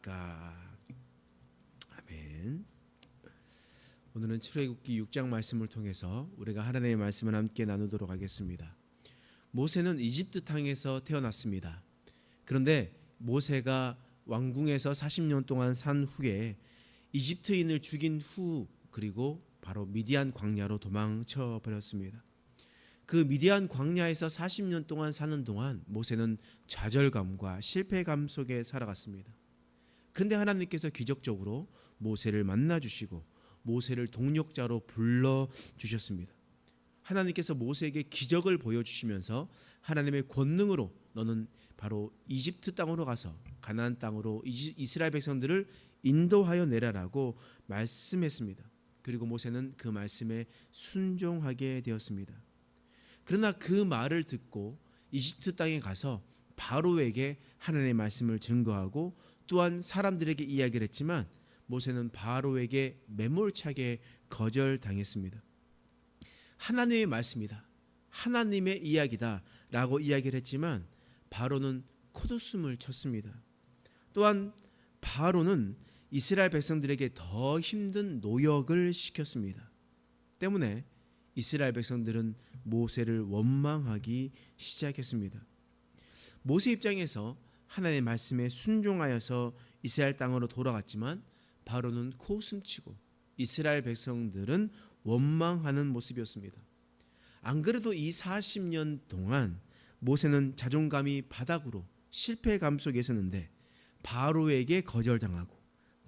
안녕하십니까. 아멘. 오늘은 출애굽기 6장 말씀을 통해서 우리가 하나님의 말씀을 함께 나누도록 하겠습니다. 모세는 이집트 땅에서 태어났습니다. 그런데 모세가 왕궁에서 40년 동안 산 후에 이집트인을 죽인 후 그리고 바로 미디안 광야로 도망쳐 버렸습니다. 그 미디안 광야에서 40년 동안 사는 동안 모세는 좌절감과 실패감 속에 살아갔습니다. 그런데 하나님께서 기적적으로 모세를 만나 주시고 모세를 동력자로 불러 주셨습니다. 하나님께서 모세에게 기적을 보여주시면서 하나님의 권능으로 너는 바로 이집트 땅으로 가서 가나안 땅으로 이스라엘 백성들을 인도하여 내라라고 말씀했습니다. 그리고 모세는 그 말씀에 순종하게 되었습니다. 그러나 그 말을 듣고 이집트 땅에 가서 바로에게 하나님의 말씀을 증거하고 또한 사람들에게 이야기를 했지만 모세는 바로에게 매몰차게 거절당했습니다. 하나님의 말씀이다, 하나님의 이야기다 라고 이야기를 했지만 바로는 콧웃음을 쳤습니다. 또한 바로는 이스라엘 백성들에게 더 힘든 노역을 시켰습니다. 때문에 이스라엘 백성들은 모세를 원망하기 시작했습니다. 모세 입장에서 하나님의 말씀에 순종하여서 이스라엘 땅으로 돌아갔지만 바로는 코웃음치고 이스라엘 백성들은 원망하는 모습이었습니다. 안 그래도 이 40년 동안 모세는 자존감이 바닥으로 실패감 속에 있었는데 바로에게 거절당하고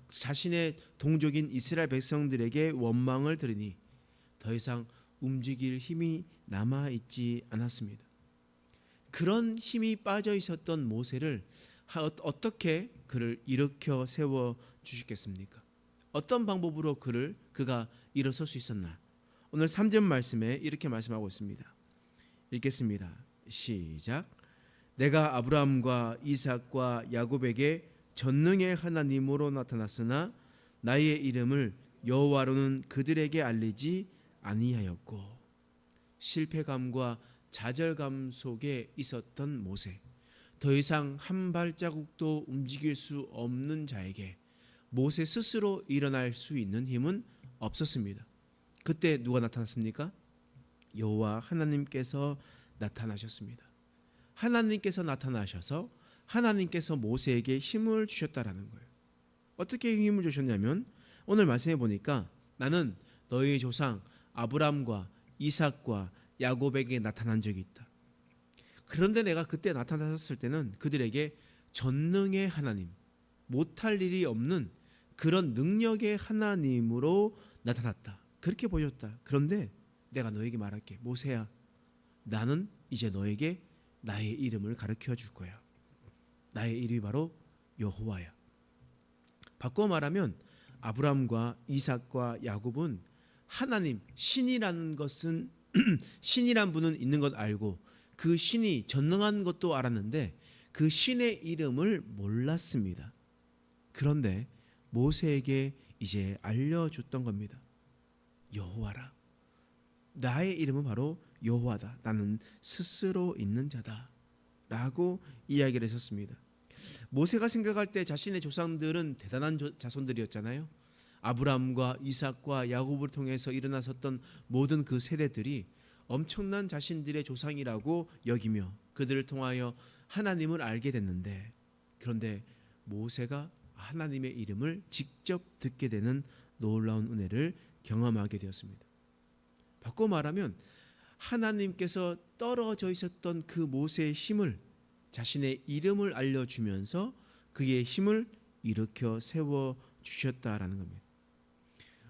자신의 동족인 이스라엘 백성들에게 원망을 들으니 더 이상 움직일 힘이 남아있지 않았습니다. 그런 힘이 빠져 있었던 모세를 어떻게 그를 일으켜 세워 주시겠습니까? 어떤 방법으로 그가 일어설 수 있었나? 오늘 3절 말씀에 이렇게 말씀하고 있습니다. 읽겠습니다. 시작. 내가 아브라함과 이삭과 야곱에게 전능의 하나님으로 나타났으나 나의 이름을 여호와로는 그들에게 알리지 아니하였고. 실패감과 좌절감 속에 있었던 모세, 더 이상 한 발자국도 움직일 수 없는 자에게 모세 스스로 일어날 수 있는 힘은 없었습니다. 그때 누가 나타났습니까? 여호와 하나님께서 나타나셨습니다. 하나님께서 나타나셔서 하나님께서 모세에게 힘을 주셨다라는 거예요. 어떻게 힘을 주셨냐면 오늘 말씀해 보니까 나는 너희 조상 아브람과 이삭과 야곱에게 나타난 적이 있다. 그런데 내가 그때 나타났을 때는 그들에게 전능의 하나님, 못할 일이 없는 그런 능력의 하나님으로 나타났다. 그렇게 보였다. 그런데 내가 너에게 말할게. 모세야, 나는 이제 너에게 나의 이름을 가르쳐 줄 거야. 나의 이름이 바로 여호와야. 바꿔 말하면 아브람과 이삭과 야곱은 하나님, 신이라는 것은 신이란 분은 있는 것 알고 그 신이 전능한 것도 알았는데 그 신의 이름을 몰랐습니다. 그런데 모세에게 이제 알려줬던 겁니다. 여호와라. 나의 이름은 바로 여호와다. 나는 스스로 있는 자다 라고 이야기를 했었습니다. 모세가 생각할 때 자신의 조상들은 대단한 자손들이었잖아요. 아브라함과 이삭과 야곱을 통해서 일어났었던 모든 그 세대들이 엄청난 자신들의 조상이라고 여기며 그들을 통하여 하나님을 알게 됐는데, 그런데 모세가 하나님의 이름을 직접 듣게 되는 놀라운 은혜를 경험하게 되었습니다. 바꿔 말하면 하나님께서 떨어져 있었던 그 모세의 힘을, 자신의 이름을 알려주면서 그의 힘을 일으켜 세워 주셨다라는 겁니다.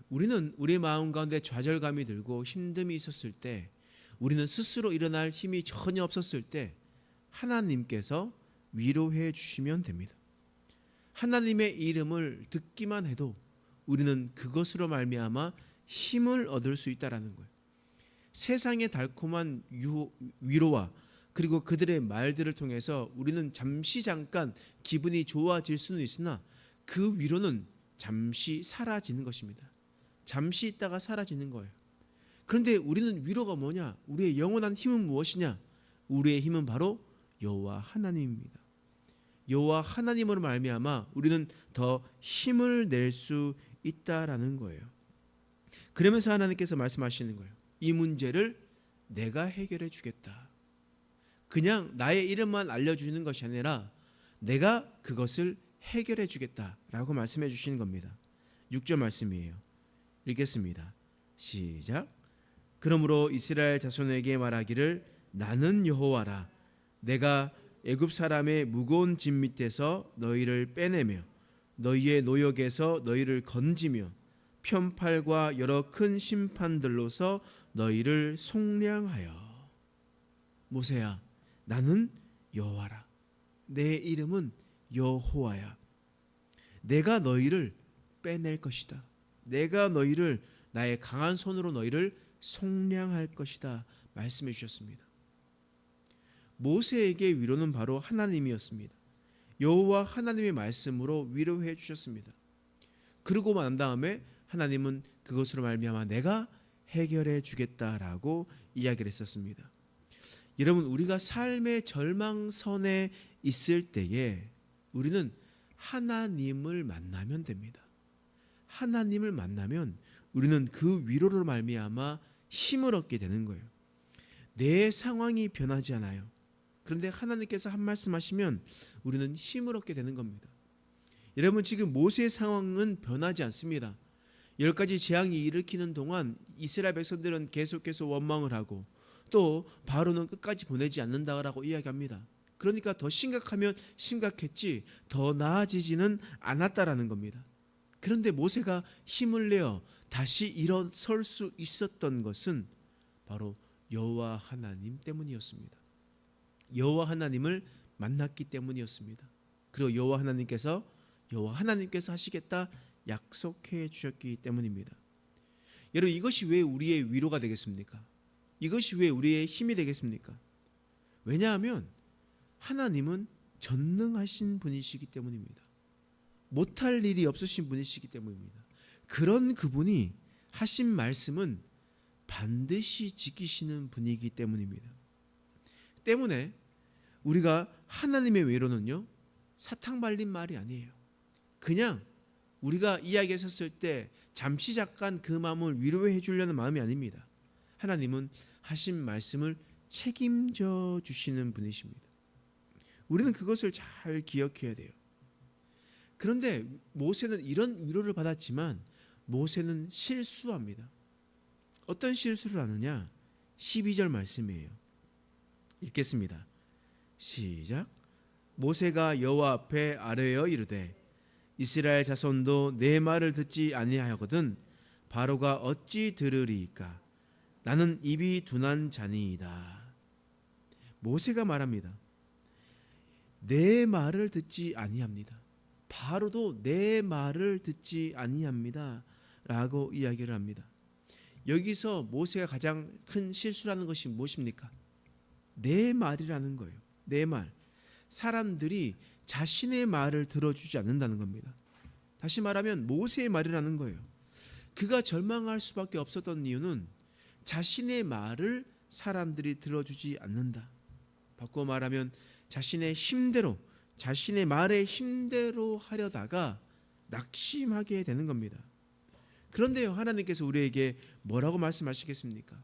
우리는 우리 마음 가운데 좌절감이 들고 힘듦이 있었을 때, 우리는 스스로 일어날 힘이 전혀 없었을 때 하나님께서 위로해 주시면 됩니다. 하나님의 이름을 듣기만 해도 우리는 그것으로 말미암아 힘을 얻을 수 있다라는 거예요. 세상의 달콤한 위로와 그리고 그들의 말들을 통해서 우리는 잠깐 기분이 좋아질 수는 있으나 그 위로는 잠시 사라지는 것입니다. 잠시 있다가 사라지는 거예요. 그런데 우리는 위로가 뭐냐? 우리의 영원한 힘은 무엇이냐? 우리의 힘은 바로 여호와 하나님입니다. 여호와 하나님으로 말미암아 우리는 더 힘을 낼 수 있다라는 거예요. 그러면서 하나님께서 말씀하시는 거예요. 이 문제를 내가 해결해 주겠다. 그냥 나의 이름만 알려주는 것이 아니라 내가 그것을 해결해 주겠다라고 말씀해 주시는 겁니다. 6절 말씀이에요. 읽겠습니다. 시작. 그러므로 이스라엘 자손에게 말하기를 나는 여호와라. 내가 애굽 사람의 무거운 짐 밑에서 너희를 빼내며 너희의 노역에서 너희를 건지며 편팔과 여러 큰 심판들로서 너희를 속량하여. 모세야, 나는 여호와라. 내 이름은 여호와야. 내가 너희를 빼낼 것이다. 내가 너희를 나의 강한 손으로 너희를 속량할 것이다 말씀해 주셨습니다. 모세에게 위로는 바로 하나님이었습니다. 여호와 하나님의 말씀으로 위로해 주셨습니다. 그러고 난 다음에 하나님은 그것으로 말미암아 내가 해결해 주겠다라고 이야기를 했었습니다. 여러분, 우리가 삶의 절망선에 있을 때에 우리는 하나님을 만나면 됩니다. 하나님을 만나면 우리는 그 위로로 말미암아 힘을 얻게 되는 거예요. 내 상황이 변하지 않아요. 그런데 하나님께서 한 말씀하시면 우리는 힘을 얻게 되는 겁니다. 여러분, 지금 모세의 상황은 변하지 않습니다. 10가지 재앙이 일으키는 동안 이스라엘 백성들은 계속해서 원망을 하고 또 바로는 끝까지 보내지 않는다라고 이야기합니다. 그러니까 더 심각하면 심각했지 더 나아지지는 않았다라는 겁니다. 그런데 모세가 힘을 내어 다시 일어설 수 있었던 것은 바로 여호와 하나님 때문이었습니다. 여호와 하나님을 만났기 때문이었습니다. 그리고 여호와 하나님께서 하시겠다 약속해 주셨기 때문입니다. 여러분, 이것이 왜 우리의 위로가 되겠습니까? 이것이 왜 우리의 힘이 되겠습니까? 왜냐하면 하나님은 전능하신 분이시기 때문입니다. 못할 일이 없으신 분이시기 때문입니다. 그런 그분이 하신 말씀은 반드시 지키시는 분이기 때문입니다. 때문에 우리가 하나님의 위로는요, 사탕 발린 말이 아니에요. 그냥 우리가 이야기했었을 때 잠시 잠깐 그 마음을 위로해 주려는 마음이 아닙니다. 하나님은 하신 말씀을 책임져 주시는 분이십니다. 우리는 그것을 잘 기억해야 돼요. 그런데 모세는 이런 위로를 받았지만 모세는 실수합니다. 어떤 실수를 하느냐? 12절 말씀이에요. 읽겠습니다. 시작. 모세가 여호와 앞에 아뢰어 이르되 이스라엘 자손도 내 말을 듣지 아니하거든 바로가 어찌 들으리이까? 나는 입이 둔한 자니이다. 모세가 말합니다. 내 말을 듣지 아니합니다. 바로도 내 말을 듣지 아니합니다 라고 이야기를 합니다. 여기서 모세가 가장 큰 실수라는 것이 무엇입니까? 내 말이라는 거예요. 내 말. 사람들이 자신의 말을 들어주지 않는다는 겁니다. 다시 말하면 모세의 말이라는 거예요. 그가 절망할 수밖에 없었던 이유는 자신의 말을 사람들이 들어주지 않는다. 바꿔 말하면 자신의 힘대로, 자신의 말의 힘대로 하려다가 낙심하게 되는 겁니다. 그런데요, 하나님께서 우리에게 뭐라고 말씀하시겠습니까?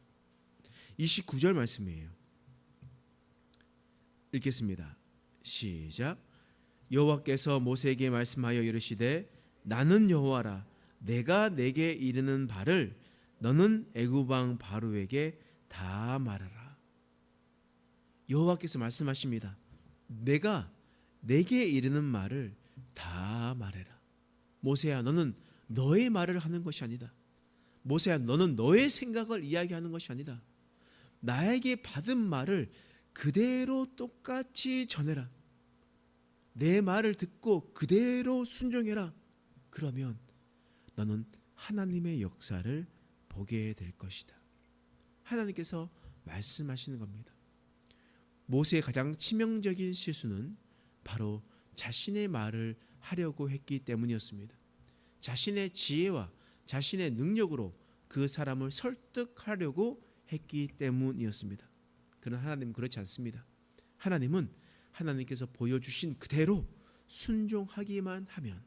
29절 말씀이에요. 읽겠습니다. 시작. 여호와께서 모세에게 말씀하여 이르시되 나는 여호와라. 내가 내게 이르는 바를 너는 애굽 왕 바로에게 다 말하라. 여호와께서 말씀하십니다. 내가 내게 이르는 말을 다 말해라. 모세야, 너는 너의 말을 하는 것이 아니다. 모세야, 너는 너의 생각을 이야기하는 것이 아니다. 나에게 받은 말을 그대로 똑같이 전해라. 내 말을 듣고 그대로 순종해라. 그러면 너는 하나님의 역사를 보게 될 것이다. 하나님께서 말씀하시는 겁니다. 모세의 가장 치명적인 실수는 바로 자신의 말을 하려고 했기 때문이었습니다. 자신의 지혜와 자신의 능력으로 그 사람을 설득하려고 했기 때문이었습니다. 그러나 하나님은 그렇지 않습니다. 하나님은 하나님께서 보여주신 그대로 순종하기만 하면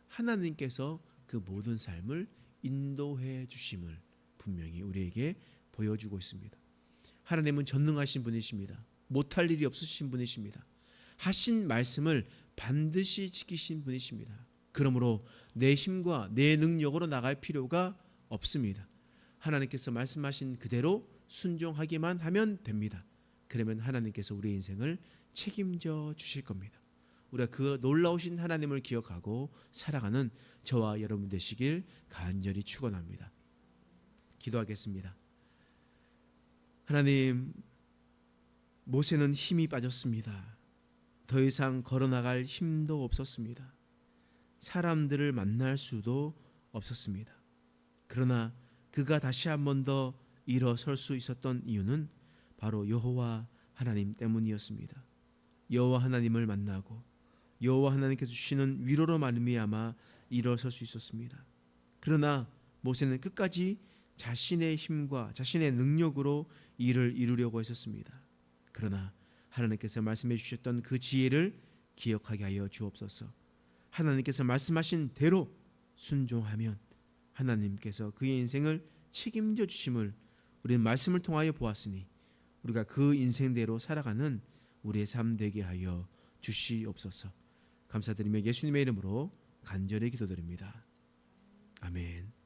하나님께서 그 모든 삶을 인도해 주심을 분명히 우리에게 보여주고 있습니다. 하나님은 전능하신 분이십니다. 못할 일이 없으신 분이십니다. 하신 말씀을 반드시 지키신 분이십니다. 그러므로 내 힘과 내 능력으로 나갈 필요가 없습니다. 하나님께서 말씀하신 그대로 순종하기만 하면 됩니다. 그러면 하나님께서 우리의 인생을 책임져 주실 겁니다. 우리가 그 놀라우신 하나님을 기억하고 살아가는 저와 여러분 되시길 간절히 축원합니다. 기도하겠습니다. 하나님, 모세는 힘이 빠졌습니다. 더 이상 걸어나갈 힘도 없었습니다. 사람들을 만날 수도 없었습니다. 그러나 그가 다시 한 번 더 일어설 수 있었던 이유는 바로 여호와 하나님 때문이었습니다. 여호와 하나님을 만나고 여호와 하나님께서 주시는 위로로 말미암아 일어설 수 있었습니다. 그러나 모세는 끝까지 자신의 힘과 자신의 능력으로 일을 이루려고 했었습니다. 그러나 하나님께서 말씀해 주셨던 그 지혜를 기억하게 하여 주옵소서. 하나님께서 말씀하신 대로 순종하면 하나님께서 그의 인생을 책임져 주심을 우리는 말씀을 통하여 보았으니 우리가 그 인생대로 살아가는 우리의 삶 되게 하여 주시옵소서. 감사드리며 예수님의 이름으로 간절히 기도드립니다. 아멘.